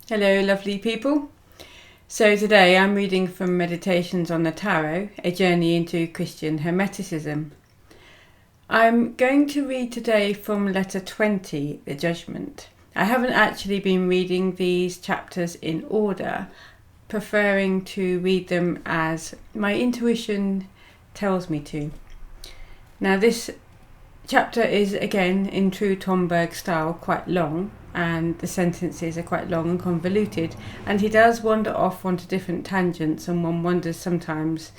Hello, lovely people. So today I'm reading from Meditations on the Tarot, a journey into Christian Hermeticism. I'm going to read today from letter 20, the Judgement. I haven't actually been reading these chapters in order, preferring to read them as my intuition tells me to. Now this chapter is, again, in true Tom Berg style, quite long, and the sentences are quite long and convoluted, and he does wander off onto different tangents, and one wonders sometimes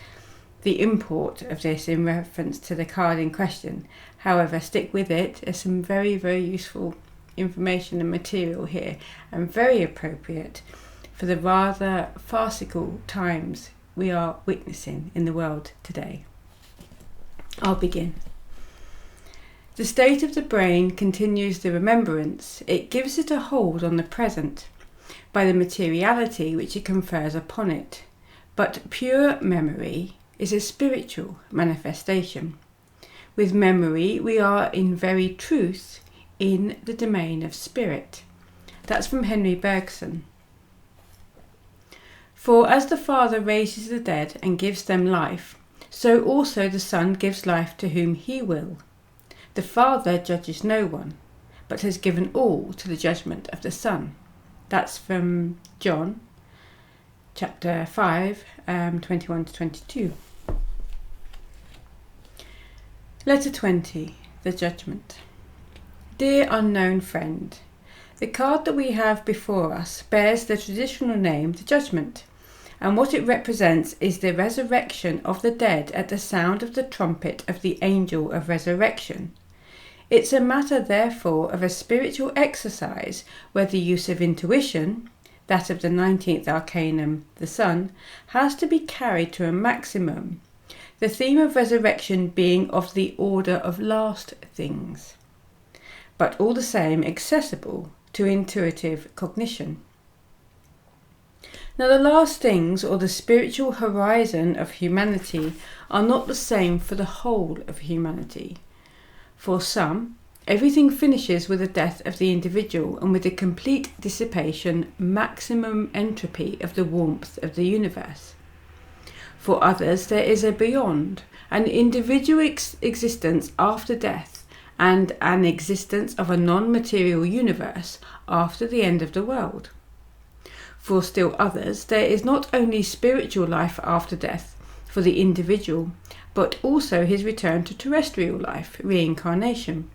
the import of this in reference to the card in question. However, stick with it. There's some very, very useful information and material here, and very appropriate for the rather farcical times we are witnessing in the world today. I'll begin. The state of the brain continues the remembrance. It gives it a hold on the present by the materiality which it confers upon it. But pure memory is a spiritual manifestation. With memory, we are in very truth in the domain of spirit. That's from Henry Bergson. For as the Father raises the dead and gives them life, so also the Son gives life to whom he will. The Father judges no one, but has given all to the judgment of the Son. That's from John, chapter 5, 21 to 22. Letter 20, the Judgement. Dear unknown friend, the card that we have before us bears the traditional name, the Judgement, and what it represents is the resurrection of the dead at the sound of the trumpet of the angel of resurrection. It's a matter, therefore, of a spiritual exercise where the use of intuition, that of the 19th arcanum, the Sun, has to be carried to a maximum, the theme of resurrection being of the order of last things, but all the same accessible to intuitive cognition. Now, the last things, or the spiritual horizon of humanity, are not the same for the whole of humanity. For some, everything finishes with the death of the individual and with the complete dissipation, maximum entropy of the warmth of the universe. For others, there is a beyond, an individual existence after death, and an existence of a non-material universe after the end of the world. For still others, there is not only spiritual life after death for the individual, but also his return to terrestrial life, reincarnation,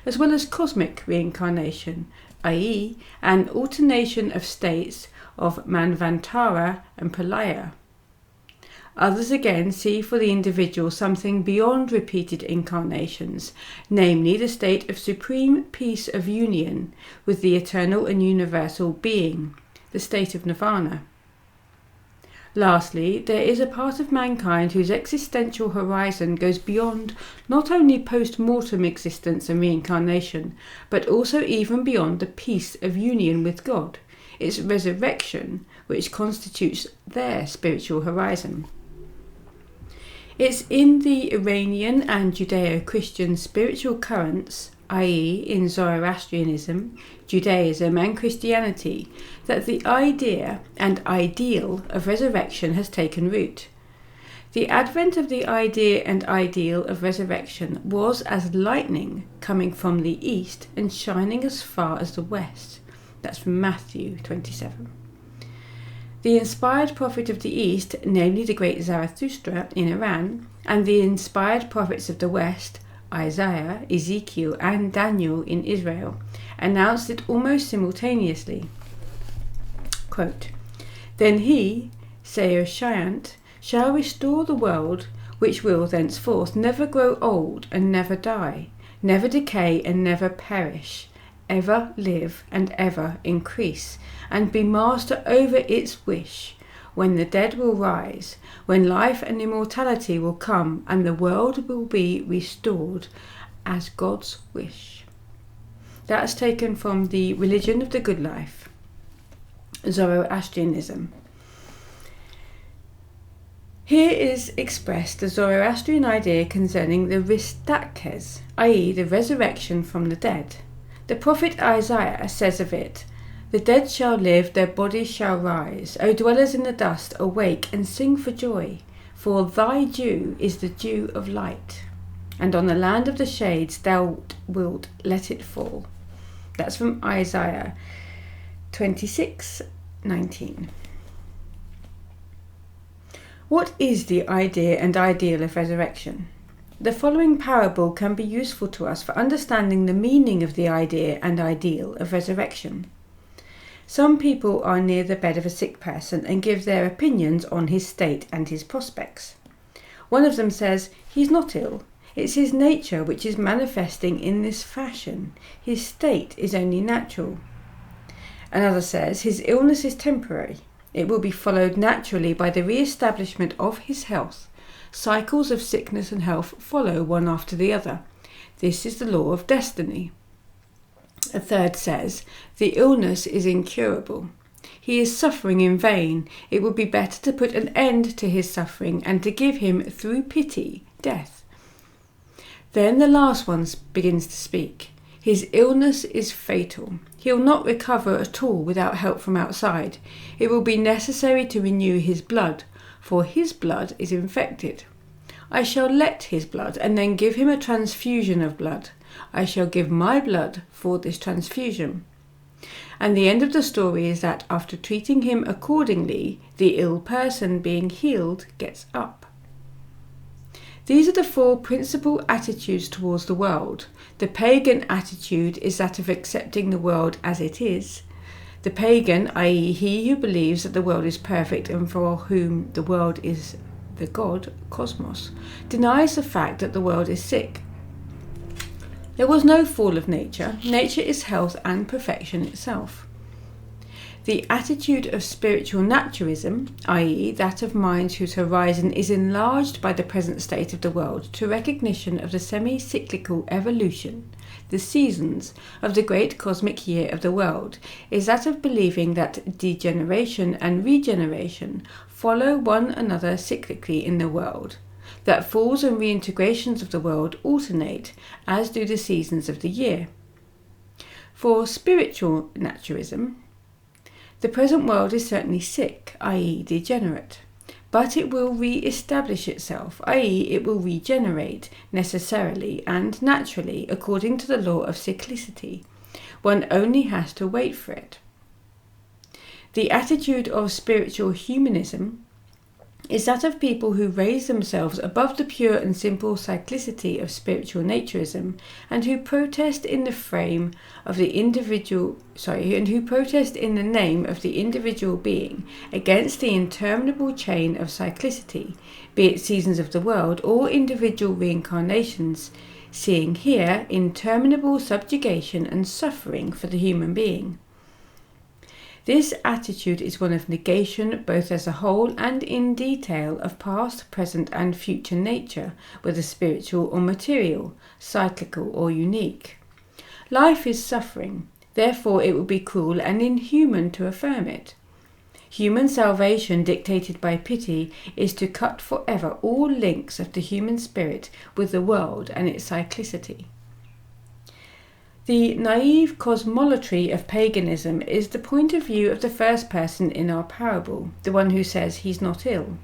as well as cosmic reincarnation, i.e. an alternation of states of Manvantara and Pralaya. Others again see for the individual something beyond repeated incarnations, namely the state of supreme peace of union with the eternal and universal being, the state of nirvana. Lastly, there is a part of mankind whose existential horizon goes beyond not only post-mortem existence and reincarnation, but also even beyond the peace of union with God, its resurrection, which constitutes their spiritual horizon. It's in the Iranian and Judeo-Christian spiritual currents, i.e. in Zoroastrianism, Judaism and Christianity, that the idea and ideal of resurrection has taken root. The advent of the idea and ideal of resurrection was as lightning coming from the east and shining as far as the west. That's from Matthew 27. The inspired prophet of the east, namely the great Zarathustra in Iran, and the inspired prophets of the west, Isaiah, Ezekiel and Daniel in Israel, announced it almost simultaneously. Quote, Then he, Saoshyant, shall restore the world, which will thenceforth never grow old and never die, never decay and never perish, ever live and ever increase, and be master over its wish, when the dead will rise, when life and immortality will come, and the world will be restored as God's wish. That's taken from the Religion of the Good Life, Zoroastrianism. Here is expressed the Zoroastrian idea concerning the Ristakes, i.e. the resurrection from the dead. The prophet Isaiah says of it, The dead shall live, their bodies shall rise. O dwellers in the dust, awake and sing for joy, for thy dew is the dew of light, and on the land of the shades thou wilt let it fall. That's from Isaiah 26:19. What is the idea and ideal of resurrection? The following parable can be useful to us for understanding the meaning of the idea and ideal of resurrection. Some people are near the bed of a sick person and give their opinions on his state and his prospects. One of them says, "He's not ill. It's his nature which is manifesting in this fashion. His state is only natural." Another says, "His illness is temporary. It will be followed naturally by the re-establishment of his health. Cycles of sickness and health follow one after the other. This is the law of destiny." A third says, "The illness is incurable. He is suffering in vain. It would be better to put an end to his suffering and to give him, through pity, death." Then the last one begins to speak. "His illness is fatal. He'll not recover at all without help from outside. It will be necessary to renew his blood, for his blood is infected. I shall let his blood and then give him a transfusion of blood. I shall give my blood for this transfusion." And the end of the story is that after treating him accordingly, the ill person being healed gets up. These are the four principal attitudes towards the world. The pagan attitude is that of accepting the world as it is. The pagan, i.e. he who believes that the world is perfect and for whom the world is the God, cosmos, denies the fact that the world is sick. There was no fall of nature. Nature is health and perfection itself. The attitude of spiritual naturalism, i.e. that of minds whose horizon is enlarged by the present state of the world to recognition of the semi-cyclical evolution, the seasons of the great cosmic year of the world, is that of believing that degeneration and regeneration follow one another cyclically in the world, that falls and reintegrations of the world alternate, as do the seasons of the year. For spiritual naturalism, the present world is certainly sick, i.e. degenerate, but it will re-establish itself, i.e. it will regenerate necessarily and naturally according to the law of cyclicity. One only has to wait for it. The attitude of spiritual humanism is that of people who raise themselves above the pure and simple cyclicity of spiritual naturism and who protest in the name of the individual being against the interminable chain of cyclicity, be it seasons of the world or individual reincarnations, seeing here interminable subjugation and suffering for the human being. This attitude is one of negation both as a whole and in detail of past, present and future nature, whether spiritual or material, cyclical or unique. Life is suffering, therefore it would be cruel and inhuman to affirm it. Human salvation dictated by pity is to cut forever all links of the human spirit with the world and its cyclicity. The naive cosmolatry of paganism is the point of view of the first person in our parable, the one who says he's not ill.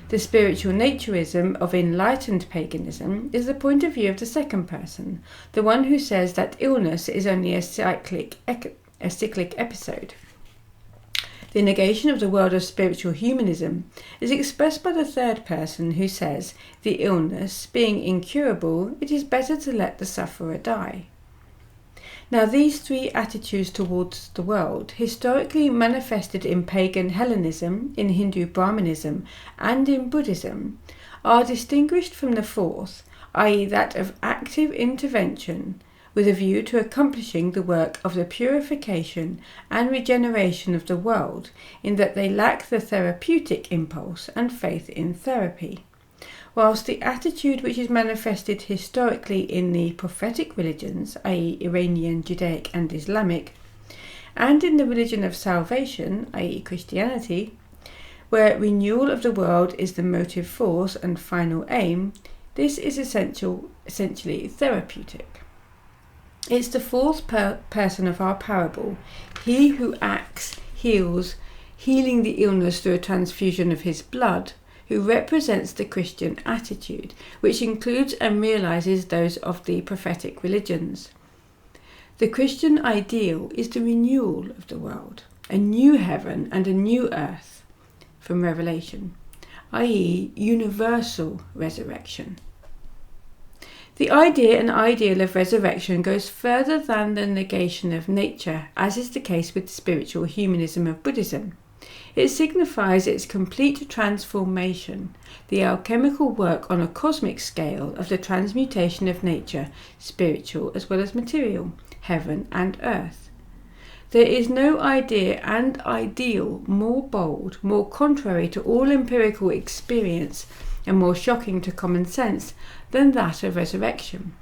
The spiritual naturism of enlightened paganism is the point of view of the second person, the one who says that illness is only a cyclic episode. The negation of the world of spiritual humanism is expressed by the third person who says, the illness being incurable, it is better to let the sufferer die. Now these three attitudes towards the world, historically manifested in pagan Hellenism, in Hindu Brahmanism, and in Buddhism, are distinguished from the fourth, i.e. that of active intervention, with a view to accomplishing the work of the purification and regeneration of the world, in that they lack the therapeutic impulse and faith in therapy. Whilst the attitude which is manifested historically in the prophetic religions, i.e. Iranian, Judaic and Islamic, and in the religion of salvation, i.e. Christianity, where renewal of the world is the motive force and final aim, this is essentially therapeutic. It's the fourth person of our parable, he who acts, heals, healing the illness through a transfusion of his blood, who represents the Christian attitude, which includes and realizes those of the prophetic religions. The Christian ideal is the renewal of the world, a new heaven and a new earth, from Revelation, i.e. universal resurrection. The idea and ideal of resurrection goes further than the negation of nature, as is the case with spiritual humanism of Buddhism. It signifies its complete transformation, the alchemical work on a cosmic scale of the transmutation of nature, spiritual as well as material, heaven and earth. There is no idea and ideal more bold, more contrary to all empirical experience, and more shocking to common sense than that of resurrection.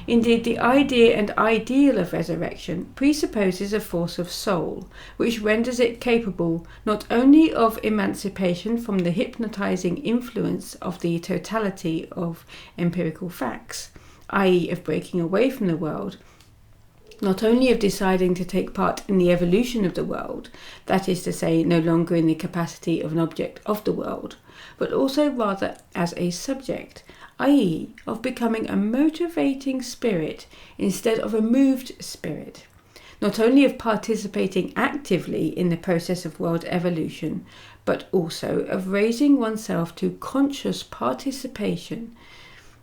Indeed, the idea and ideal of resurrection presupposes a force of soul, which renders it capable not only of emancipation from the hypnotizing influence of the totality of empirical facts, i.e. of breaking away from the world, not only of deciding to take part in the evolution of the world, that is to say, no longer in the capacity of an object of the world, but also rather as a subject, i.e. of becoming a motivating spirit instead of a moved spirit, not only of participating actively in the process of world evolution, but also of raising oneself to conscious participation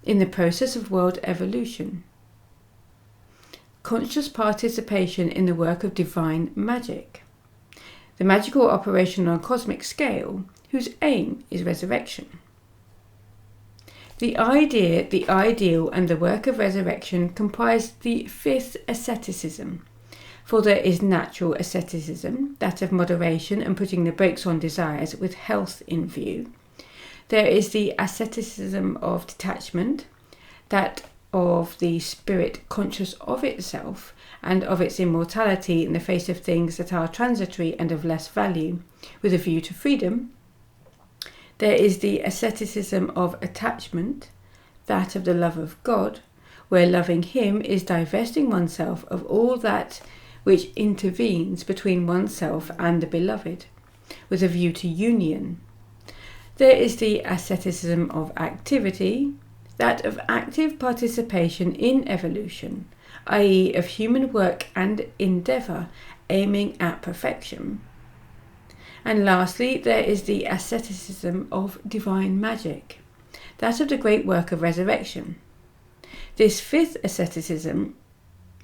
in the process of world evolution. Conscious participation in the work of divine magic, the magical operation on a cosmic scale, whose aim is resurrection. The idea, the ideal, and the work of resurrection comprise the fifth asceticism. For there is natural asceticism, that of moderation and putting the brakes on desires with health in view. There is the asceticism of detachment, that of the spirit conscious of itself and of its immortality in the face of things that are transitory and of less value, with a view to freedom. There is the asceticism of attachment, that of the love of God, where loving Him is divesting oneself of all that which intervenes between oneself and the beloved, with a view to union. There is the asceticism of activity, that of active participation in evolution, i.e. of human work and endeavour aiming at perfection. And lastly, there is the asceticism of divine magic, that of the great work of resurrection. This fifth asceticism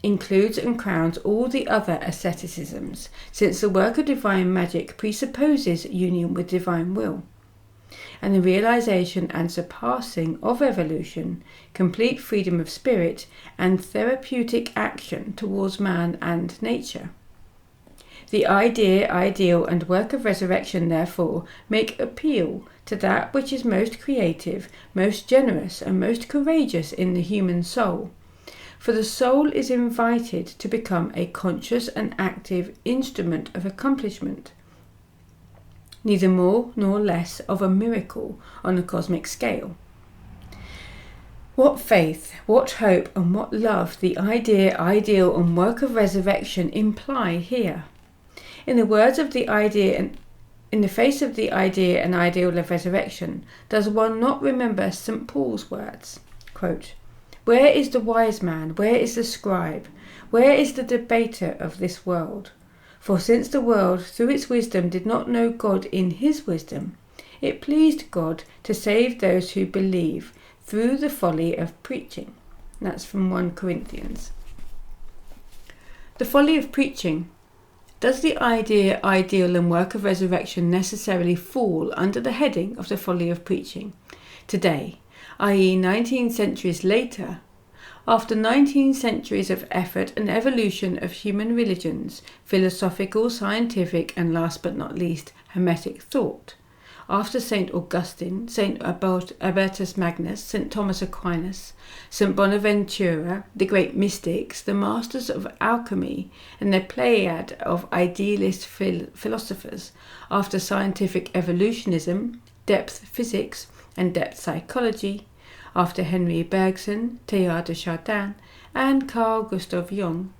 includes and crowns all the other asceticisms, since the work of divine magic presupposes union with divine will, and the realization and surpassing of evolution, complete freedom of spirit, and therapeutic action towards man and nature. The idea, ideal, and work of resurrection, therefore, make appeal to that which is most creative, most generous, and most courageous in the human soul. For the soul is invited to become a conscious and active instrument of accomplishment, neither more nor less of a miracle on a cosmic scale. What faith, what hope, and what love the idea, ideal, and work of resurrection imply here. In the words of the idea and in the face of the idea and ideal of resurrection, does one not remember St. Paul's words? Quote, "Where is the wise man? Where is the scribe? Where is the debater of this world? For since the world through its wisdom did not know God in his wisdom, it pleased God to save those who believe through the folly of preaching." That's from 1 Corinthians. The folly of preaching. Does the idea, ideal, and work of resurrection necessarily fall under the heading of the folly of preaching? Today, i.e. 19 centuries later, after 19 centuries of effort and evolution of human religions, philosophical, scientific, and last but not least, hermetic thought, after St. Augustine, St. Albertus Magnus, St. Thomas Aquinas, St. Bonaventura, the great mystics, the masters of alchemy, and their pleiad of idealist philosophers, after scientific evolutionism, depth physics, and depth psychology, after Henry Bergson, Teilhard de Chardin, and Carl Gustav Jung.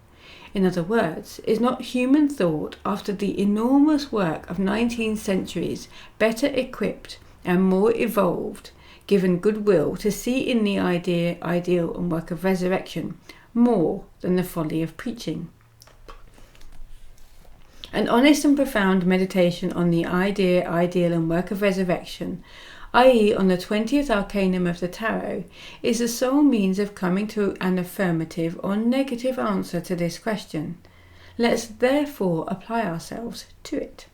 In other words, is not human thought after the enormous work of 19 centuries better equipped and more evolved, given goodwill to see in the ideal and work of resurrection more than the folly of preaching? An honest and profound meditation on the idea, ideal and work of resurrection, i.e. on the 20th arcanum of the tarot, is the sole means of coming to an affirmative or negative answer to this question. Let's therefore apply ourselves to it.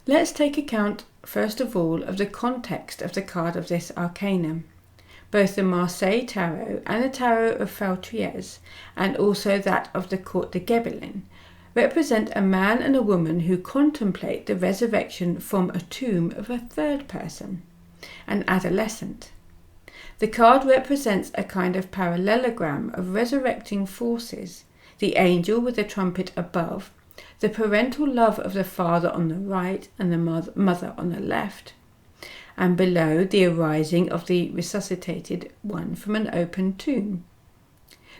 Let's take account first of all of the context of the card of this arcanum. Both the Marseille Tarot and the Tarot of Faltriez, and also that of the Court de Gebelin, represent a man and a woman who contemplate the resurrection from a tomb of a third person, an adolescent. The card represents a kind of parallelogram of resurrecting forces, the angel with the trumpet above, the parental love of the father on the right and the mother on the left, and below the arising of the resuscitated one from an open tomb.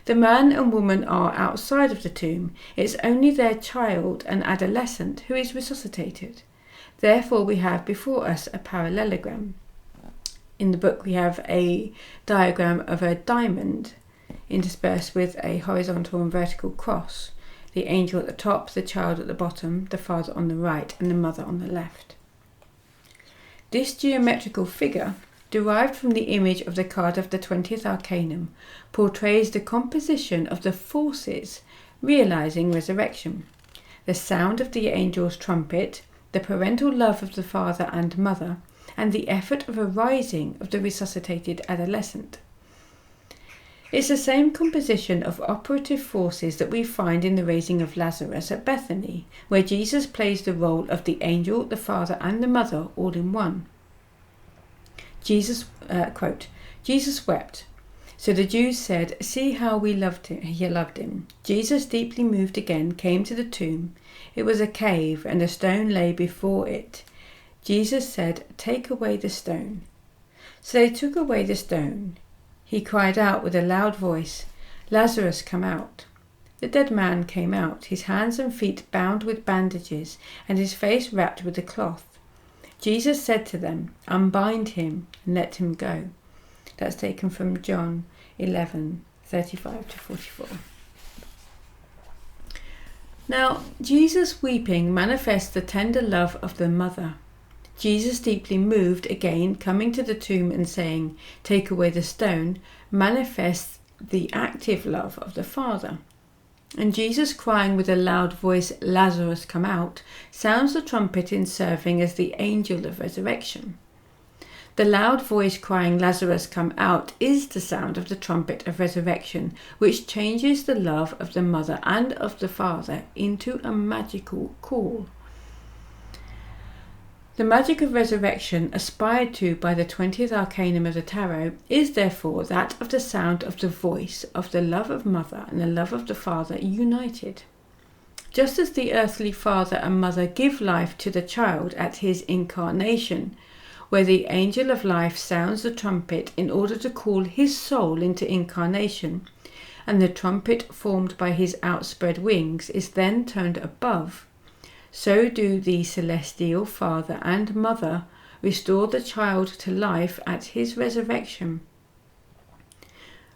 The man and woman are outside of the tomb. It's only their child and adolescent who is resuscitated. Therefore we have before us a parallelogram. In the book we have a diagram of a diamond interspersed with a horizontal and vertical cross. The angel at the top, the child at the bottom, the father on the right and the mother on the left. This geometrical figure, derived from the image of the card of the 20th arcanum, portrays the composition of the forces realizing resurrection, the sound of the angel's trumpet, the parental love of the father and mother, and the effort of arising of the resuscitated adolescent. It's the same composition of operative forces that we find in the raising of Lazarus at Bethany, where Jesus plays the role of the angel, the father and the mother all in one. Jesus wept. So the Jews said, "See how we loved him. He loved him." Jesus, deeply moved again, came to the tomb. It was a cave, and a stone lay before it. Jesus said, "Take away the stone." So they took away the stone. He cried out with a loud voice, "Lazarus, come out." The dead man came out, his hands and feet bound with bandages, and his face wrapped with a cloth. Jesus said to them, "Unbind him and let him go." That's taken from John 11:35-44. Now, Jesus weeping manifests the tender love of the mother. Jesus, deeply moved, again coming to the tomb and saying, "Take away the stone," manifests the active love of the father. And Jesus crying with a loud voice, "Lazarus, come out," sounds the trumpet in serving as the angel of resurrection. The loud voice crying, "Lazarus, come out," is the sound of the trumpet of resurrection, which changes the love of the mother and of the father into a magical call. The magic of resurrection aspired to by the 20th arcanum of the tarot is therefore that of the sound of the voice of the love of mother and the love of the father united. Just as the earthly father and mother give life to the child at his incarnation, where the angel of life sounds the trumpet in order to call his soul into incarnation, and the trumpet formed by his outspread wings is then turned above, so do the celestial father and mother restore the child to life at his resurrection,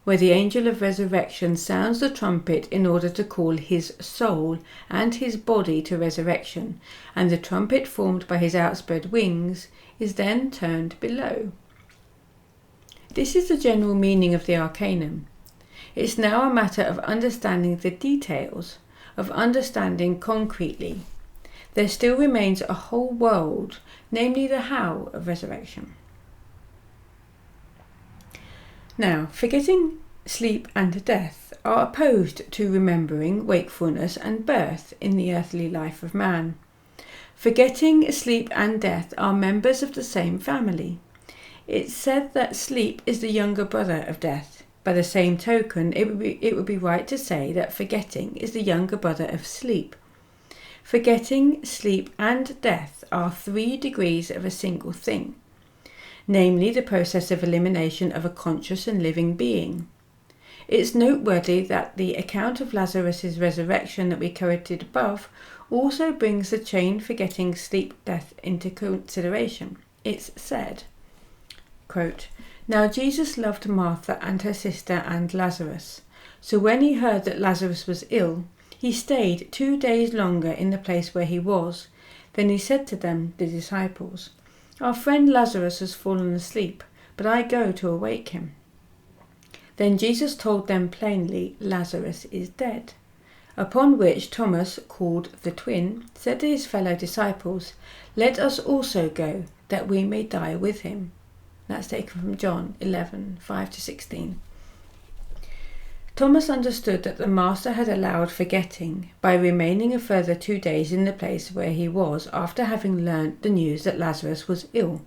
where the angel of resurrection sounds the trumpet in order to call his soul and his body to resurrection, and the trumpet formed by his outspread wings is then turned below. This is the general meaning of the arcanum. It's now a matter of understanding the details, of understanding concretely. There still remains a whole world, namely the how of resurrection. Now, forgetting, sleep and death are opposed to remembering, wakefulness and birth in the earthly life of man. Forgetting, sleep and death are members of the same family. It's said that sleep is the younger brother of death. By the same token, it would be right to say that forgetting is the younger brother of sleep. Forgetting, sleep and death are 3 degrees of a single thing, namely the process of elimination of a conscious and living being. It's noteworthy that the account of Lazarus' resurrection that we quoted above also brings the chain forgetting sleep death into consideration. It's said, quote, "Now Jesus loved Martha and her sister and Lazarus. So when he heard that Lazarus was ill, he stayed 2 days longer in the place where he was. Then he said to them, the disciples, 'Our friend Lazarus has fallen asleep, but I go to awake him.' Then Jesus told them plainly, 'Lazarus is dead.' Upon which Thomas, called the twin, said to his fellow disciples, 'Let us also go, that we may die with him.'" That's taken from John 11:5-16. Thomas understood that the Master had allowed forgetting by remaining a further 2 days in the place where he was after having learnt the news that Lazarus was ill.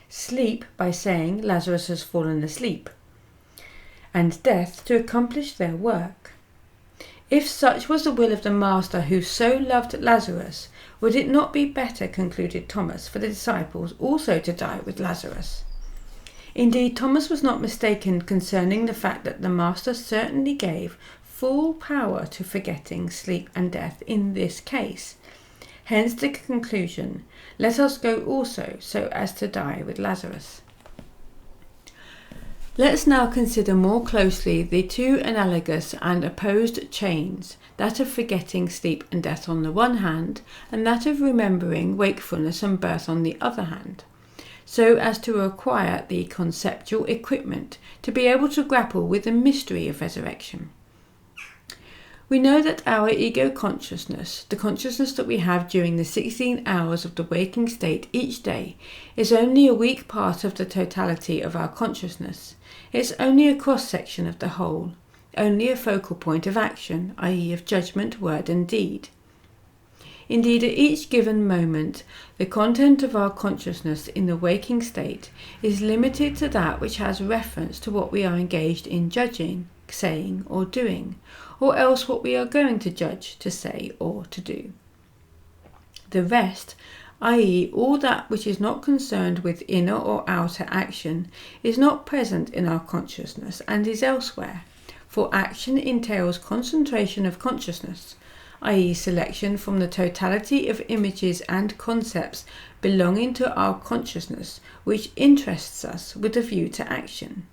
Sleep by saying Lazarus has fallen asleep. And death to accomplish their work. If such was the will of the Master who so loved Lazarus, would it not be better, concluded Thomas, for the disciples also to die with Lazarus? Indeed, Thomas was not mistaken concerning the fact that the Master certainly gave full power to forgetting, sleep and death in this case. Hence the conclusion, "Let us go also, so as to die with Lazarus." Let's now consider more closely the two analogous and opposed chains, that of forgetting, sleep and death on the one hand, and that of remembering, wakefulness and birth on the other hand, so as to acquire the conceptual equipment to be able to grapple with the mystery of resurrection. We know that our ego consciousness, the consciousness that we have during the 16 hours of the waking state each day, is only a weak part of the totality of our consciousness. It's only a cross-section of the whole, only a focal point of action, i.e. of judgment, word and deed. Indeed, at each given moment, the content of our consciousness in the waking state is limited to that which has reference to what we are engaged in judging, saying or doing, or else what we are going to judge, to say or to do. The rest, i.e. all that which is not concerned with inner or outer action, is not present in our consciousness and is elsewhere, for action entails concentration of consciousness, i.e. selection from the totality of images and concepts belonging to our consciousness, which interests us with a view to action.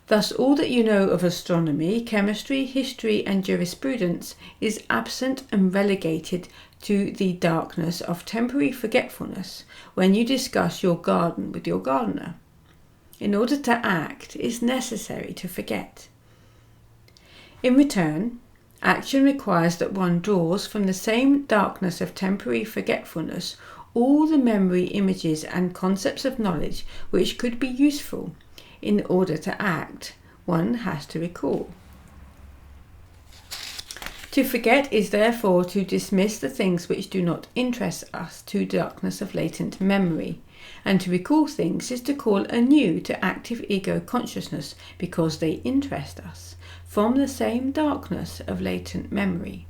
Thus, all that you know of astronomy, chemistry, history and jurisprudence is absent and relegated to the darkness of temporary forgetfulness when you discuss your garden with your gardener. In order to act, it is necessary to forget. In return, action requires that one draws from the same darkness of temporary forgetfulness all the memory, images and concepts of knowledge which could be useful. In order to act, one has to recall. To forget is therefore to dismiss the things which do not interest us to darkness of latent memory, and to recall things is to call anew to active ego consciousness because they interest us, from the same darkness of latent memory.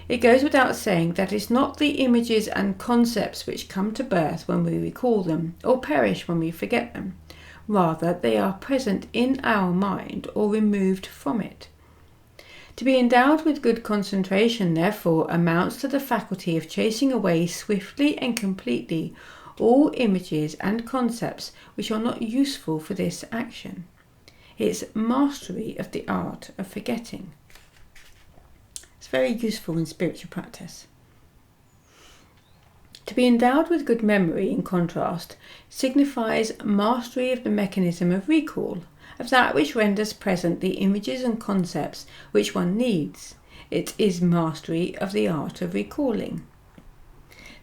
It goes without saying that it's not the images and concepts which come to birth when we recall them, or perish when we forget them. Rather, they are present in our mind or removed from it. To be endowed with good concentration, therefore, amounts to the faculty of chasing away swiftly and completely all images and concepts which are not useful for this action. It's mastery of the art of forgetting. It's very useful in spiritual practice. To be endowed with good memory, in contrast, signifies mastery of the mechanism of recall, of that which renders present the images and concepts which one needs. It is mastery of the art of recalling.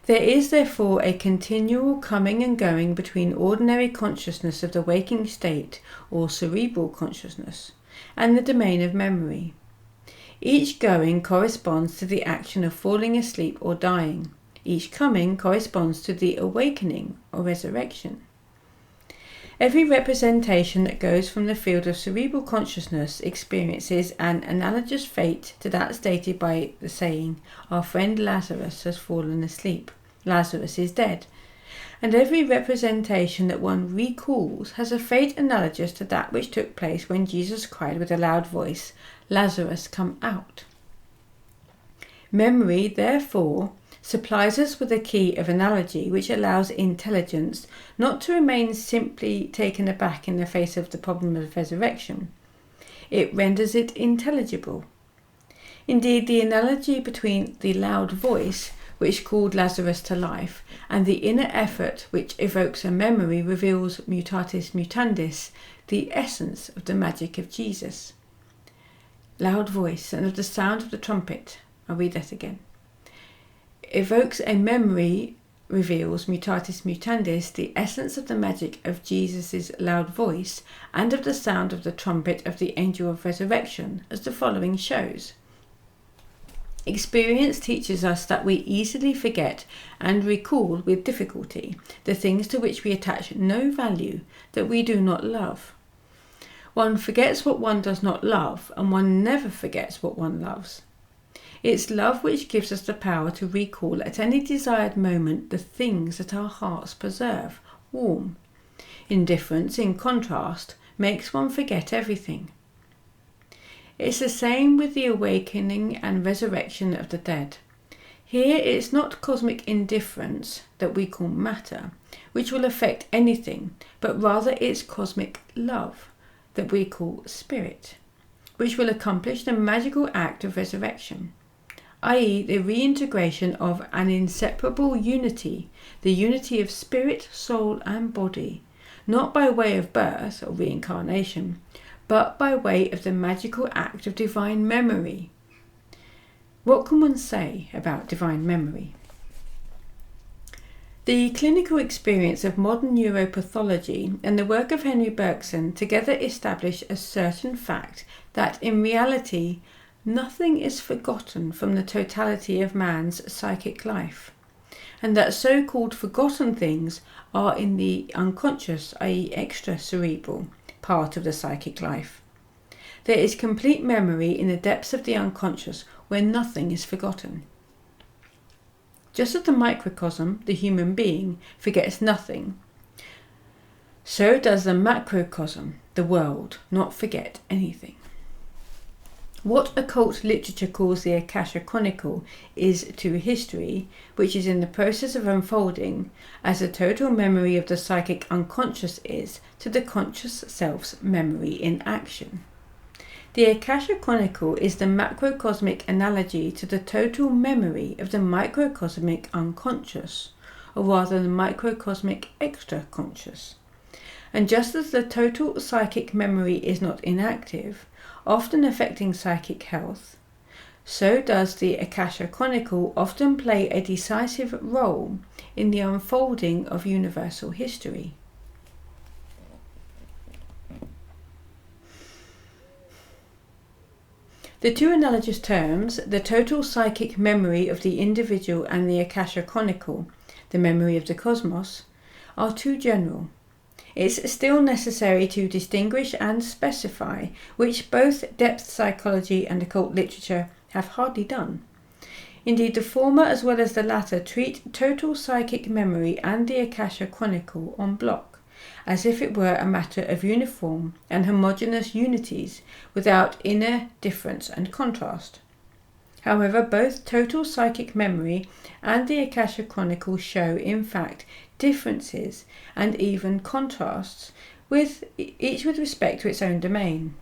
There is therefore a continual coming and going between ordinary consciousness of the waking state, or cerebral consciousness, and the domain of memory. Each going corresponds to the action of falling asleep or dying. Each coming corresponds to the awakening or resurrection. Every representation that goes from the field of cerebral consciousness experiences an analogous fate to that stated by the saying, "Our friend Lazarus has fallen asleep. Lazarus is dead." and every representation that one recalls has a fate analogous to that which took place when Jesus cried with a loud voice, "Lazarus, come out." Memory, therefore, supplies us with a key of analogy which allows intelligence not to remain simply taken aback in the face of the problem of resurrection. It renders it intelligible. Indeed, the analogy between the loud voice, which called Lazarus to life, and the inner effort which evokes a memory reveals mutatis mutandis, the essence of the magic of Jesus. Loud voice, and of the sound of the trumpet. I'll read that again. Evokes a memory, reveals mutatis mutandis, the essence of the magic of Jesus' loud voice, and of the sound of the trumpet of the angel of resurrection, as the following shows. Experience teaches us that we easily forget and recall with difficulty the things to which we attach no value, that we do not love. One forgets what one does not love, and one never forgets what one loves. It's love which gives us the power to recall at any desired moment the things that our hearts preserve, warm. Indifference, in contrast, makes one forget everything. It's the same with the awakening and resurrection of the dead. Here it's not cosmic indifference that we call matter, which will affect anything, but rather it's cosmic love that we call spirit, which will accomplish the magical act of resurrection, i.e. the reintegration of an inseparable unity, the unity of spirit, soul and body, not by way of birth or reincarnation, but by way of the magical act of divine memory. What can one say about divine memory? The clinical experience of modern neuropathology and the work of Henry Bergson together establish a certain fact that in reality nothing is forgotten from the totality of man's psychic life, and that so-called forgotten things are in the unconscious, i.e. extracerebral, part of the psychic life. There is complete memory in the depths of the unconscious where nothing is forgotten. Just as the microcosm, the human being, forgets nothing, so does the macrocosm, the world, not forget anything. What occult literature calls the Akasha Chronicle is to history, which is in the process of unfolding, as the total memory of the psychic unconscious is to the conscious self's memory in action. The Akasha Chronicle is the macrocosmic analogy to the total memory of the microcosmic unconscious, or rather the microcosmic extra-conscious. And just as the total psychic memory is not inactive, often affecting psychic health, so does the Akasha Chronicle often play a decisive role in the unfolding of universal history. The two analogous terms, the total psychic memory of the individual and the Akasha Chronicle, the memory of the cosmos, are too general. It's still necessary to distinguish and specify, which both depth psychology and occult literature have hardly done. Indeed, the former as well as the latter treat total psychic memory and the Akasha Chronicle en bloc, as if it were a matter of uniform and homogeneous unities without inner difference and contrast. However, both total psychic memory and the Akasha Chronicle show, in fact, differences and even contrasts, each with respect to its own domain.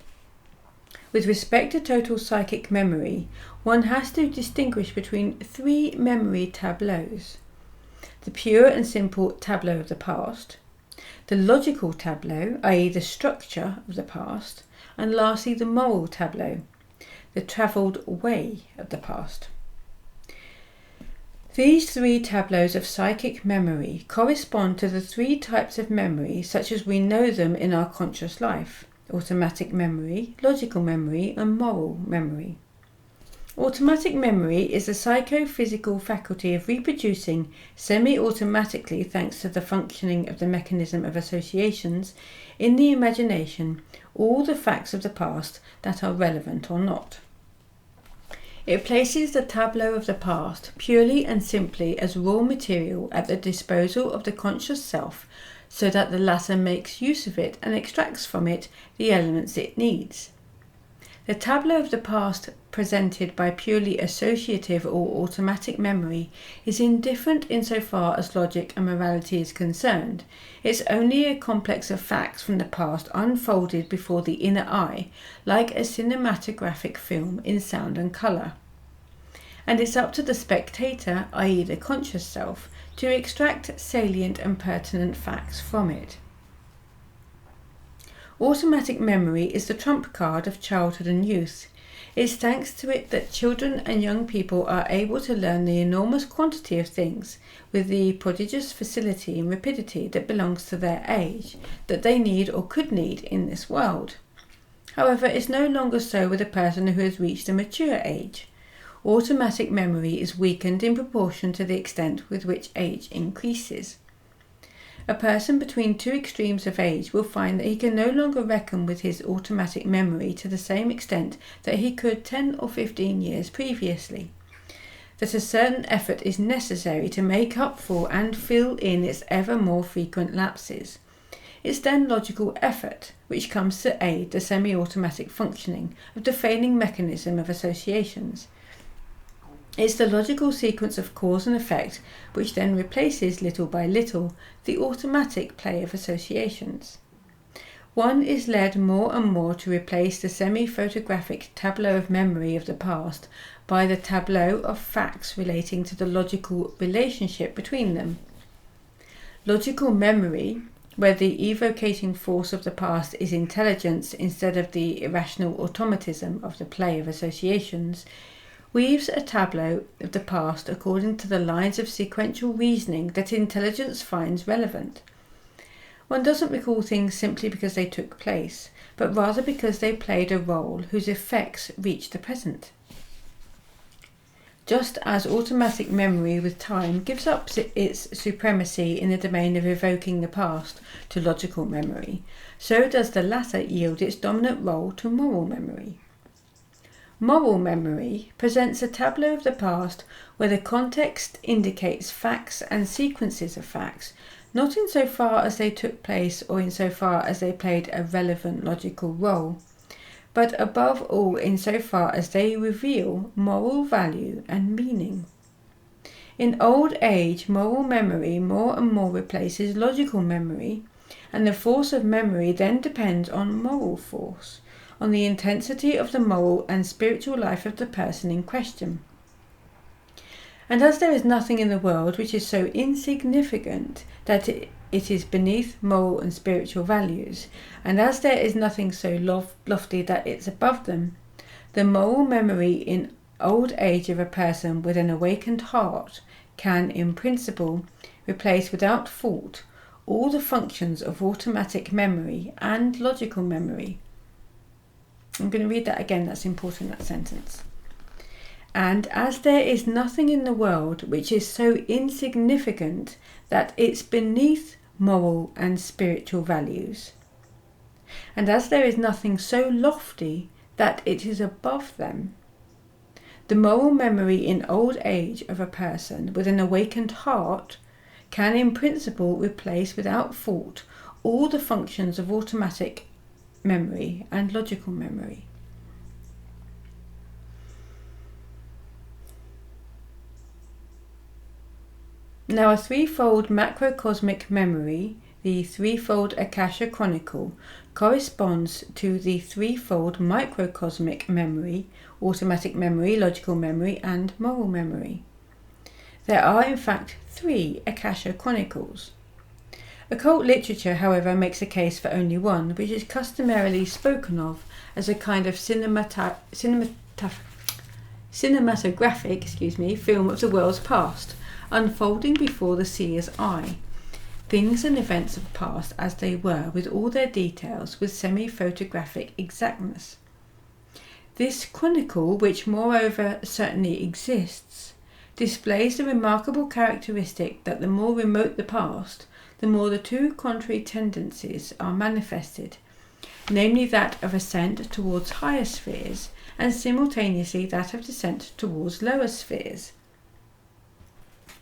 With respect to total psychic memory, one has to distinguish between three memory tableaus: the pure and simple tableau of the past, the logical tableau, i.e. the structure of the past, and lastly the moral tableau, the travelled way of the past. These three tableaus of psychic memory correspond to the three types of memory such as we know them in our conscious life: automatic memory, logical memory, and moral memory. Automatic memory is the psychophysical faculty of reproducing semi-automatically, thanks to the functioning of the mechanism of associations in the imagination, all the facts of the past that are relevant or not. It places the tableau of the past purely and simply as raw material at the disposal of the conscious self, so that the latter makes use of it and extracts from it the elements it needs. The tableau of the past presented by purely associative or automatic memory is indifferent insofar as logic and morality is concerned. It's only a complex of facts from the past unfolded before the inner eye, like a cinematographic film in sound and colour. And it's up to the spectator, i.e. the conscious self, to extract salient and pertinent facts from it. Automatic memory is the trump card of childhood and youth. It's thanks to it that children and young people are able to learn the enormous quantity of things with the prodigious facility and rapidity that belongs to their age, that they need or could need in this world. However, it's no longer so with a person who has reached a mature age. Automatic memory is weakened in proportion to the extent with which age increases. A person between two extremes of age will find that he can no longer reckon with his automatic memory to the same extent that he could 10 or 15 years previously. That a certain effort is necessary to make up for and fill in its ever more frequent lapses. It's then logical effort which comes to aid the semi-automatic functioning of the failing mechanism of associations. It's the logical sequence of cause and effect which then replaces little by little the automatic play of associations. One is led more and more to replace the semi-photographic tableau of memory of the past by the tableau of facts relating to the logical relationship between them. Logical memory, where the evocating force of the past is intelligence instead of the irrational automatism of the play of associations, weaves a tableau of the past according to the lines of sequential reasoning that intelligence finds relevant. One doesn't recall things simply because they took place, but rather because they played a role whose effects reach the present. Just as automatic memory with time gives up its supremacy in the domain of evoking the past to logical memory, so does the latter yield its dominant role to moral memory. Moral memory presents a tableau of the past where the context indicates facts and sequences of facts, not insofar as they took place or insofar as they played a relevant logical role, but above all insofar as they reveal moral value and meaning. In old age, moral memory more and more replaces logical memory, and the force of memory then depends on moral force, on the intensity of the moral and spiritual life of the person in question. And as there is nothing in the world which is so insignificant that it is beneath moral and spiritual values, and as there is nothing so lofty that it's above them, the moral memory in old age of a person with an awakened heart can, in principle, replace without fault all the functions of automatic memory and logical memory. I'm going to read that again, that's important, that sentence. And as there is nothing in the world which is so insignificant that it's beneath moral and spiritual values, and as there is nothing so lofty that it is above them, the moral memory in old age of a person with an awakened heart can in principle replace without fault all the functions of automatic memory and logical memory. Now a threefold macrocosmic memory, the threefold Akasha Chronicle, corresponds to the threefold microcosmic memory, automatic memory, logical memory, and moral memory. There are in fact 3 Akasha Chronicles. Occult literature, however, makes a case for only one, which is customarily spoken of as a kind of cinematographic film of the world's past, unfolding before the seer's eye. Things and events of the past as they were, with all their details, with semi-photographic exactness. This chronicle, which moreover certainly exists, displays the remarkable characteristic that the more remote the past, the more the two contrary tendencies are manifested, namely that of ascent towards higher spheres and simultaneously that of descent towards lower spheres.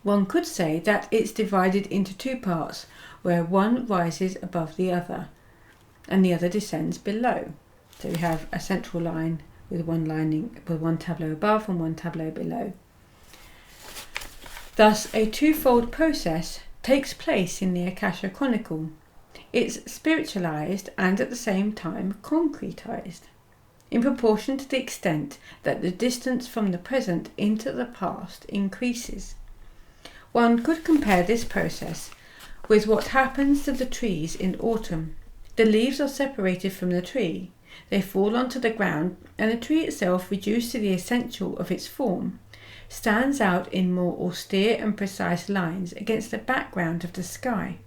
One could say that it's divided into two parts, where one rises above the other and the other descends below. So we have a central line with one tableau above and one tableau below. Thus, a twofold process takes place in the Akasha Chronicle. It's spiritualized and at the same time concretized, in proportion to the extent that the distance from the present into the past increases. One could compare this process with what happens to the trees in autumn. The leaves are separated from the tree. They fall onto the ground, and the tree itself, reduced to the essential of its form, stands out in more austere and precise lines against the background of the sky.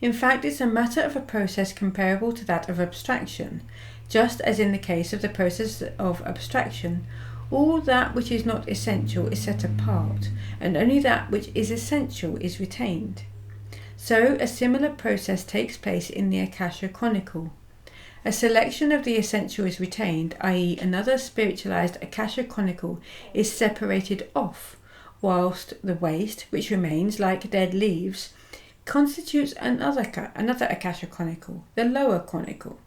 In fact, it's a matter of a process comparable to that of abstraction. Just as in the case of the process of abstraction, all that which is not essential is set apart, and only that which is essential is retained. So a similar process takes place in the Akasha Chronicle. A selection of the essential is retained, i.e. another spiritualized Akasha Chronicle is separated off, whilst the waste, which remains like dead leaves, constitutes another Akasha Chronicle, the lower chronicle.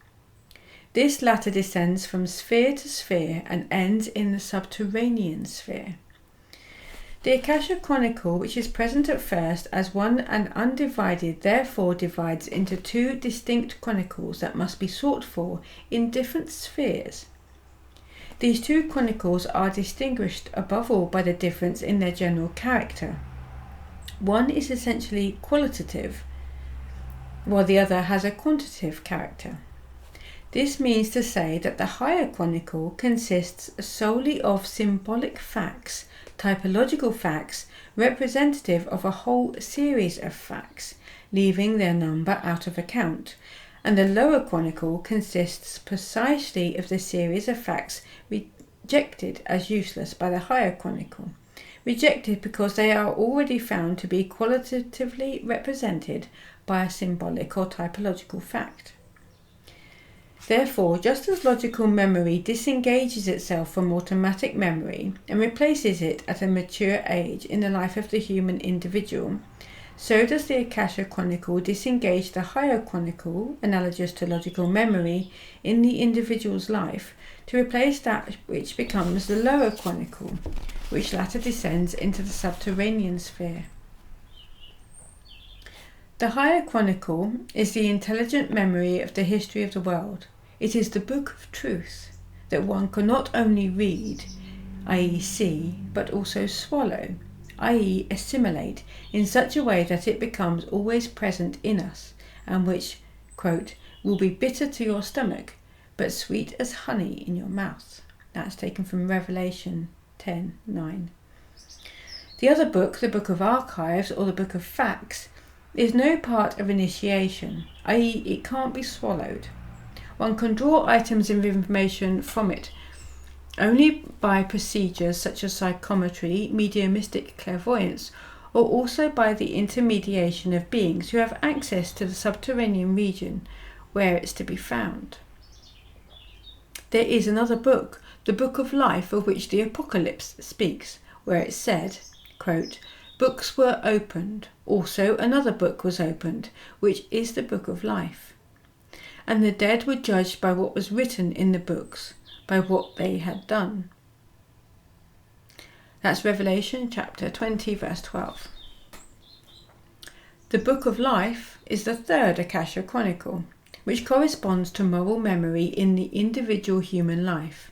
This latter descends from sphere to sphere and ends in the subterranean sphere. The Akasha Chronicle, which is present at first as one and undivided, therefore divides into two distinct chronicles that must be sought for in different spheres. These two chronicles are distinguished above all by the difference in their general character. One is essentially qualitative, while the other has a quantitative character. This means to say that the higher chronicle consists solely of symbolic facts, typological facts representative of a whole series of facts, leaving their number out of account, and the lower chronicle consists precisely of the series of facts rejected as useless by the higher chronicle, rejected because they are already found to be qualitatively represented by a symbolic or typological fact. Therefore, just as logical memory disengages itself from automatic memory and replaces it at a mature age in the life of the human individual, so does the Akasha Chronicle disengage the higher chronicle, analogous to logical memory, in the individual's life, to replace that which becomes the lower chronicle, which latter descends into the subterranean sphere. The higher chronicle is the intelligent memory of the history of the world. It is the book of truth that one can not only read, i.e. see, but also swallow, i.e. assimilate, in such a way that it becomes always present in us, and which, quote, will be bitter to your stomach, but sweet as honey in your mouth. That's taken from Revelation 10:9. The other book, the Book of Archives, or the Book of Facts, is no part of initiation, i.e. it can't be swallowed. One can draw items of information from it only by procedures such as psychometry, mediumistic clairvoyance, or also by the intermediation of beings who have access to the subterranean region where it's to be found. There is another book, the Book of Life, of which the Apocalypse speaks, where it said, quote, books were opened, also another book was opened, which is the Book of Life. And the dead were judged by what was written in the books, by what they had done. That's Revelation chapter 20, verse 12. The Book of Life is the third Akasha Chronicle, which corresponds to moral memory in the individual human life.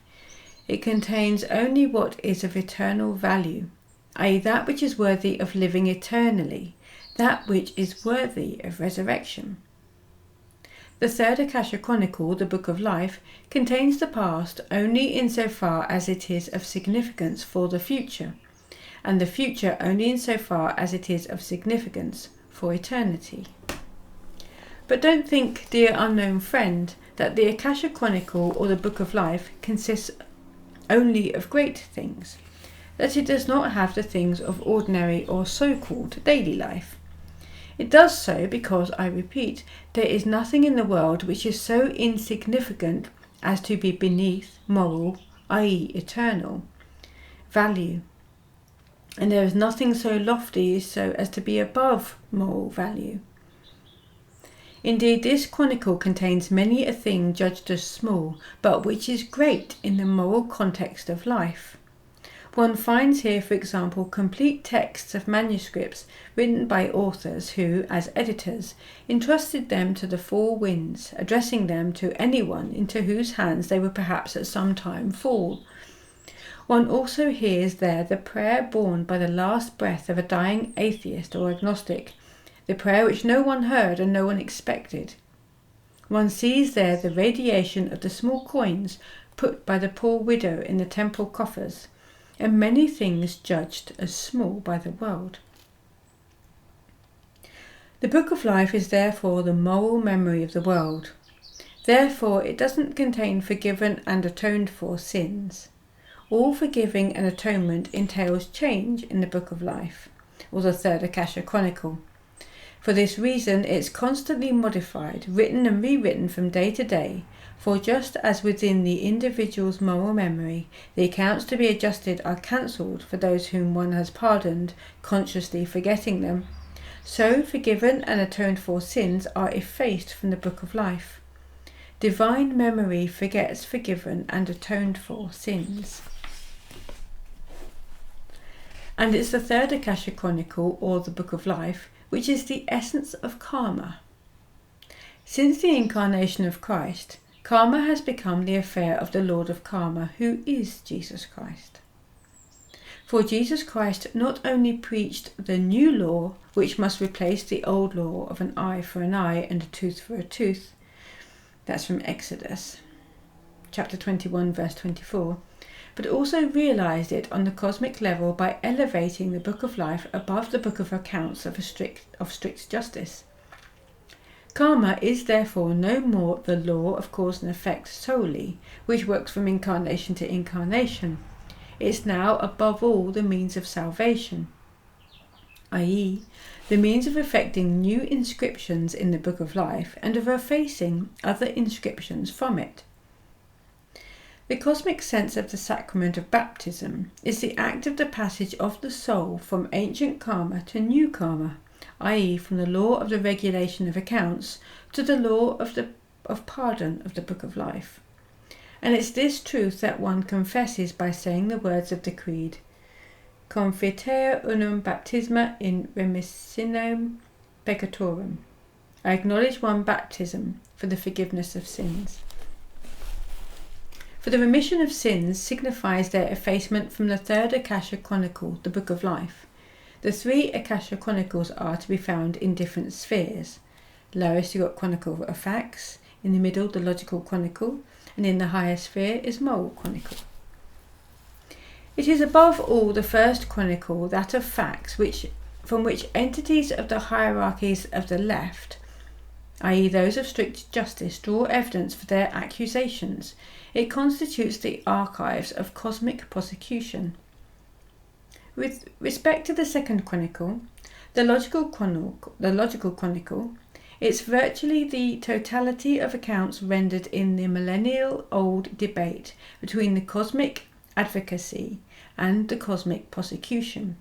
It contains only what is of eternal value, i.e. that which is worthy of living eternally, that which is worthy of resurrection. The third Akasha Chronicle, the Book of Life, contains the past only insofar as it is of significance for the future, and the future only insofar as it is of significance for eternity. But don't think, dear unknown friend, that the Akasha Chronicle or the Book of Life consists only of great things, that it does not have the things of ordinary or so-called daily life. It does so because, I repeat, there is nothing in the world which is so insignificant as to be beneath moral, i.e. eternal, value. And there is nothing so lofty so as to be above moral value. Indeed, this chronicle contains many a thing judged as small, but which is great in the moral context of life. One finds here, for example, complete texts of manuscripts written by authors who, as editors, entrusted them to the four winds, addressing them to anyone into whose hands they would perhaps at some time fall. One also hears there the prayer borne by the last breath of a dying atheist or agnostic, the prayer which no one heard and no one expected. One sees there the radiation of the small coins put by the poor widow in the temple coffers, and many things judged as small by the world. The Book of Life is therefore the moral memory of the world. Therefore it doesn't contain forgiven and atoned for sins. All forgiving and atonement entails change in the Book of Life, or the Third Akasha Chronicle. For this reason it's constantly modified, written and rewritten from day to day, for just as within the individual's moral memory the accounts to be adjusted are cancelled for those whom one has pardoned, consciously forgetting them, so forgiven and atoned for sins are effaced from the Book of Life. Divine memory forgets forgiven and atoned for sins. And it's the Third Akasha Chronicle, or the Book of Life, which is the essence of karma. Since the incarnation of Christ, karma has become the affair of the Lord of Karma, who is Jesus Christ. For Jesus Christ not only preached the new law, which must replace the old law of an eye for an eye and a tooth for a tooth, that's from Exodus, chapter 21, verse 24, but also realised it on the cosmic level by elevating the Book of Life above the Book of Accounts of strict justice. Karma is therefore no more the law of cause and effect solely, which works from incarnation to incarnation. It's now above all the means of salvation, i.e., the means of effecting new inscriptions in the Book of Life and of effacing other inscriptions from it. The cosmic sense of the sacrament of baptism is the act of the passage of the soul from ancient karma to new karma, i.e. from the law of the regulation of accounts to the law of pardon of the Book of Life. And it's this truth that one confesses by saying the words of the Creed, Confiter unum baptisma in remissionem peccatorum. I acknowledge one baptism for the forgiveness of sins. For the remission of sins signifies their effacement from the Third Akasha Chronicle, the Book of Life. The three Akasha Chronicles are to be found in different spheres. Lowest you've got Chronicle of Facts, in the middle the Logical Chronicle, and in the higher sphere is Moral Chronicle. It is above all the first chronicle, that of facts, from which entities of the hierarchies of the left, i.e. those of strict justice, draw evidence for their accusations. It constitutes the archives of cosmic prosecution. With respect to the second chronicle, the logical chronicle, it's virtually the totality of accounts rendered in the millennial-old debate between the cosmic advocacy and the cosmic prosecution,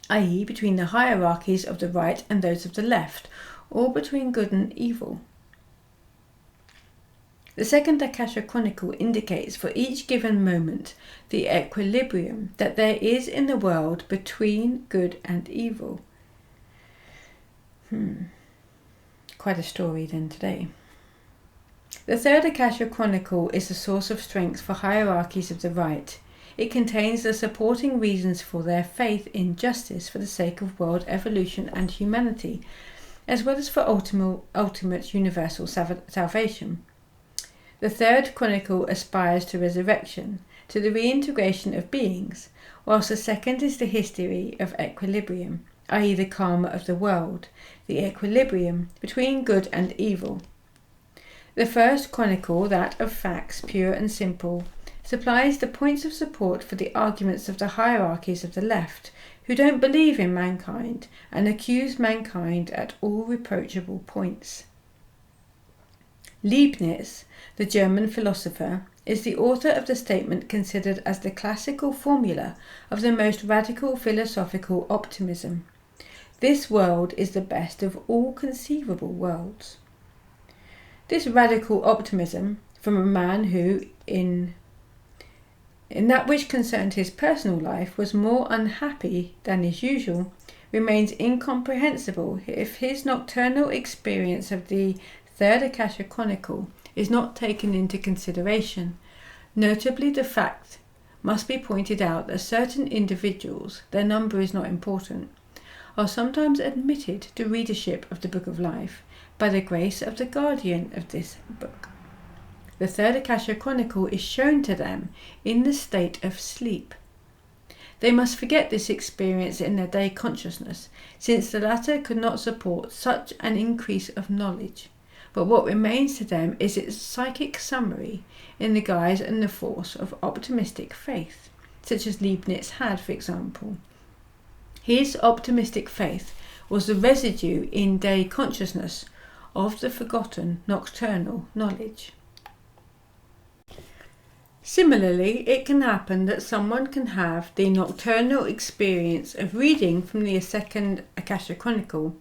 i.e. between the hierarchies of the right and those of the left, or between good and evil. The second Akasha Chronicle indicates for each given moment the equilibrium that there is in the world between good and evil. Quite a story then today. The third Akasha Chronicle is a source of strength for hierarchies of the right. It contains the supporting reasons for their faith in justice for the sake of world evolution and humanity, as well as for ultimate universal salvation. The third chronicle aspires to resurrection, to the reintegration of beings, whilst the second is the history of equilibrium, i.e. the karma of the world, the equilibrium between good and evil. The first chronicle, that of facts pure and simple, supplies the points of support for the arguments of the hierarchies of the left, who don't believe in mankind and accuse mankind at all reproachable points. Leibniz, the German philosopher, is the author of the statement considered as the classical formula of the most radical philosophical optimism. This world is the best of all conceivable worlds. This radical optimism from a man who, in that which concerned his personal life, was more unhappy than is usual, remains incomprehensible if his nocturnal experience of the Third Akasha Chronicle is not taken into consideration. Notably, the fact must be pointed out that certain individuals, their number is not important, are sometimes admitted to readership of the Book of Life by the grace of the guardian of this book. The Third Akasha Chronicle is shown to them in the state of sleep. They must forget this experience in their day consciousness, since the latter could not support such an increase of knowledge. But what remains to them is its psychic summary in the guise and the force of optimistic faith, such as Leibniz had, for example. His optimistic faith was the residue in day consciousness of the forgotten nocturnal knowledge. Similarly, it can happen that someone can have the nocturnal experience of reading from the Second Akasha Chronicle,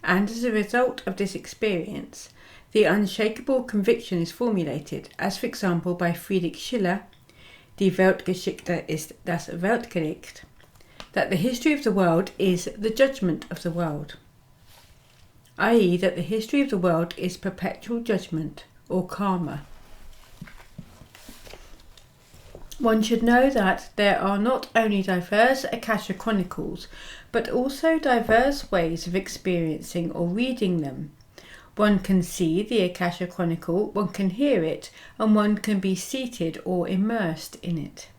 and as a result of this experience, the unshakable conviction is formulated, as for example by Friedrich Schiller, Die Weltgeschichte ist das Weltgericht, that the history of the world is the judgment of the world, i.e. that the history of the world is perpetual judgment, or karma. One should know that there are not only diverse Akasha Chronicles, but also diverse ways of experiencing or reading them. One can see the Akasha Chronicle, one can hear it, and one can be seated or immersed in it.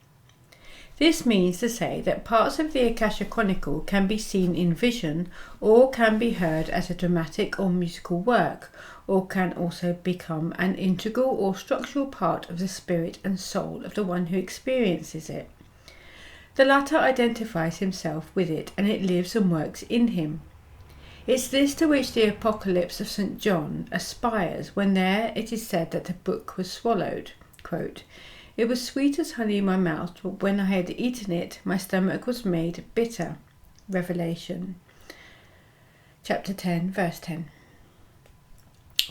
This means to say that parts of the Akasha Chronicle can be seen in vision, or can be heard as a dramatic or musical work, or can also become an integral or structural part of the spirit and soul of the one who experiences it. The latter identifies himself with it, and it lives and works in him. It's this to which the Apocalypse of St. John aspires when there it is said that the book was swallowed. Quote, "It was sweet as honey in my mouth, but when I had eaten it, my stomach was made bitter." Revelation chapter 10, verse 10.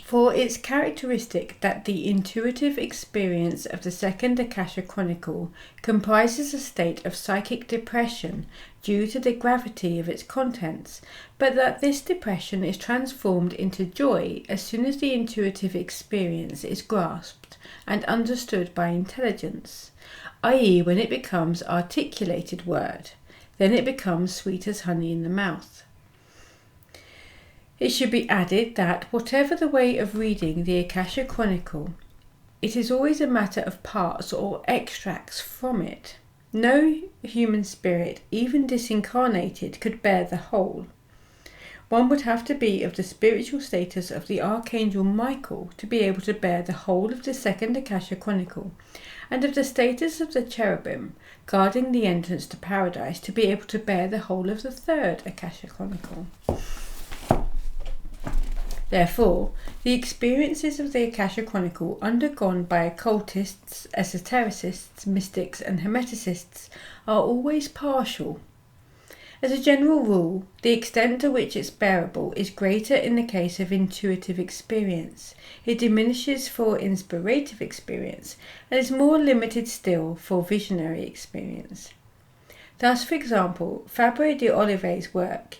For it's characteristic that the intuitive experience of the Second Akasha Chronicle comprises a state of psychic depression due to the gravity of its contents, but that this depression is transformed into joy as soon as the intuitive experience is grasped and understood by intelligence, i.e. when it becomes articulated word, then it becomes sweet as honey in the mouth. It should be added that, whatever the way of reading the Akasha Chronicle, it is always a matter of parts or extracts from it. No human spirit, even disincarnated, could bear the whole. One would have to be of the spiritual status of the Archangel Michael to be able to bear the whole of the Second Akasha Chronicle, and of the status of the cherubim guarding the entrance to paradise to be able to bear the whole of the Third Akasha Chronicle. Therefore, the experiences of the Akasha Chronicle undergone by occultists, esotericists, mystics and hermeticists are always partial. As a general rule, the extent to which it's bearable is greater in the case of intuitive experience. It diminishes for inspirative experience and is more limited still for visionary experience. Thus, for example, Fabre d'Olivet's work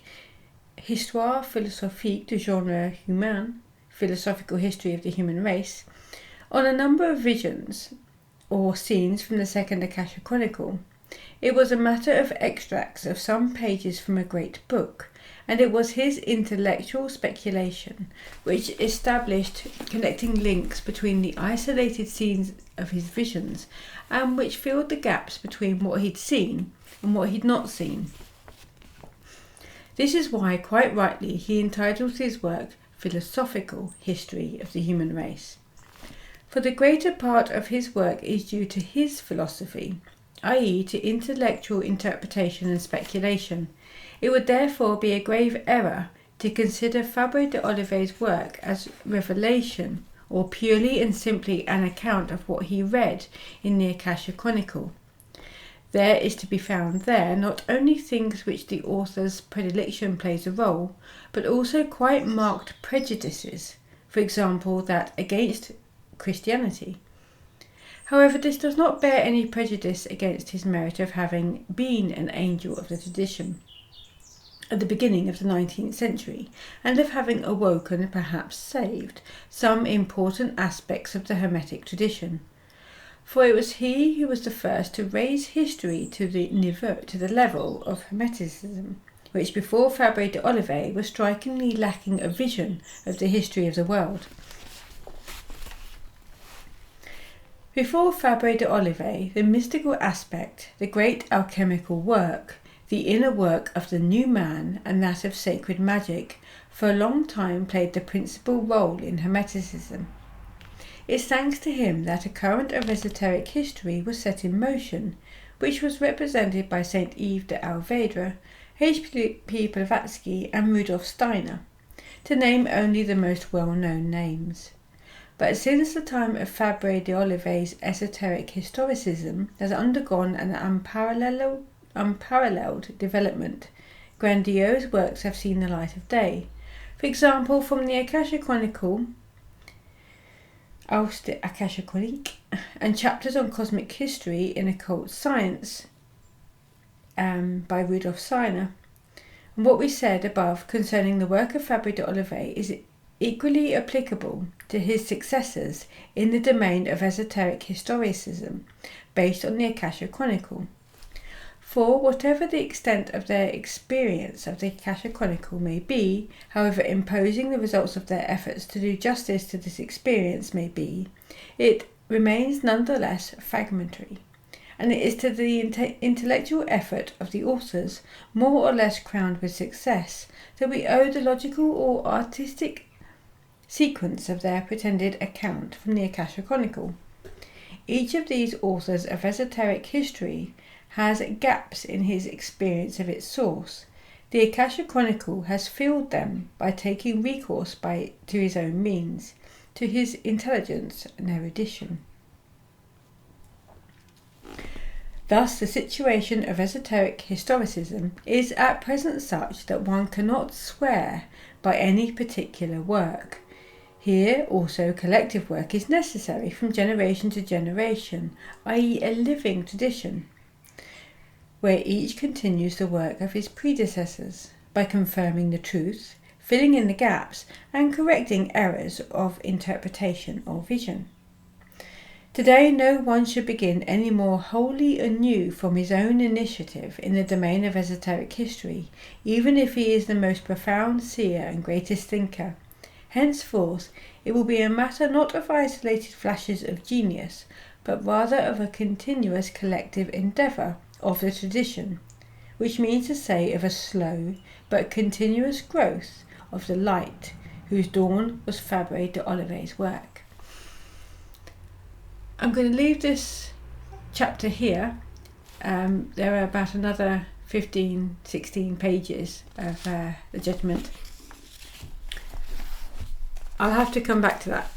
Histoire philosophique du genre humain, Philosophical History of the Human Race, on a number of visions or scenes from the Second Akasha Chronicle. It was a matter of extracts of some pages from a great book, and it was his intellectual speculation which established connecting links between the isolated scenes of his visions, and which filled the gaps between what he'd seen and what he'd not seen. This is why, quite rightly, he entitles his work Philosophical History of the Human Race. For the greater part of his work is due to his philosophy, i.e. to intellectual interpretation and speculation. It would therefore be a grave error to consider Fabre d'Olivet's work as revelation or purely and simply an account of what he read in the Akasha Chronicle. There is to be found there not only things which the author's predilection plays a role, but also quite marked prejudices, for example that against Christianity. However, this does not bear any prejudice against his merit of having been an angel of the tradition at the beginning of the 19th century, and of having awoken, perhaps saved, some important aspects of the Hermetic tradition. For it was he who was the first to raise history to the level of Hermeticism, which before Fabre d'Olivet was strikingly lacking a vision of the history of the world. Before Fabre d'Olivet, the mystical aspect, the great alchemical work, the inner work of the new man and that of sacred magic, for a long time played the principal role in Hermeticism. It's thanks to him that a current of esoteric history was set in motion, which was represented by Saint Yves de Alvedre, H.P. Blavatsky and Rudolf Steiner, to name only the most well-known names. But since the time of Fabre d'Olivet's esoteric historicism has undergone an unparalleled development, grandiose works have seen the light of day. For example, from the Akasha Chronicle, Aus der Akasha Chronik, and chapters on cosmic history in occult science by Rudolf Steiner. And what we said above concerning the work of Fabre d'Olivet is equally applicable to his successors in the domain of esoteric historicism based on the Akasha Chronicle. For whatever the extent of their experience of the Akasha Chronicle may be, however imposing the results of their efforts to do justice to this experience may be, it remains nonetheless fragmentary, and it is to the intellectual effort of the authors, more or less crowned with success, that we owe the logical or artistic sequence of their pretended account from the Akasha Chronicle. Each of these authors of esoteric history has gaps in his experience of its source. The Akasha Chronicle has filled them by taking recourse to his own means, to his intelligence and erudition. Thus, the situation of esoteric historicism is at present such that one cannot swear by any particular work. Here also collective work is necessary from generation to generation, i.e. a living tradition, where each continues the work of his predecessors by confirming the truth, filling in the gaps, and correcting errors of interpretation or vision. Today no one should begin any more wholly anew from his own initiative in the domain of esoteric history, even if he is the most profound seer and greatest thinker. Henceforth it will be a matter not of isolated flashes of genius, but rather of a continuous collective endeavour of the tradition, which means to say of a slow but continuous growth of the light whose dawn was Fabre d'Olivet's work. I'm going to leave this chapter here. There are about another 15-16 pages of the Judgement. I'll have to come back to that,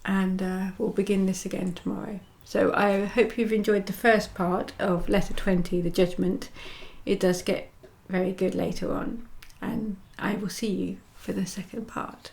and we'll begin this again tomorrow. So I hope you've enjoyed the first part of Letter 20, the Judgement. It does get very good later on, and I will see you for the second part.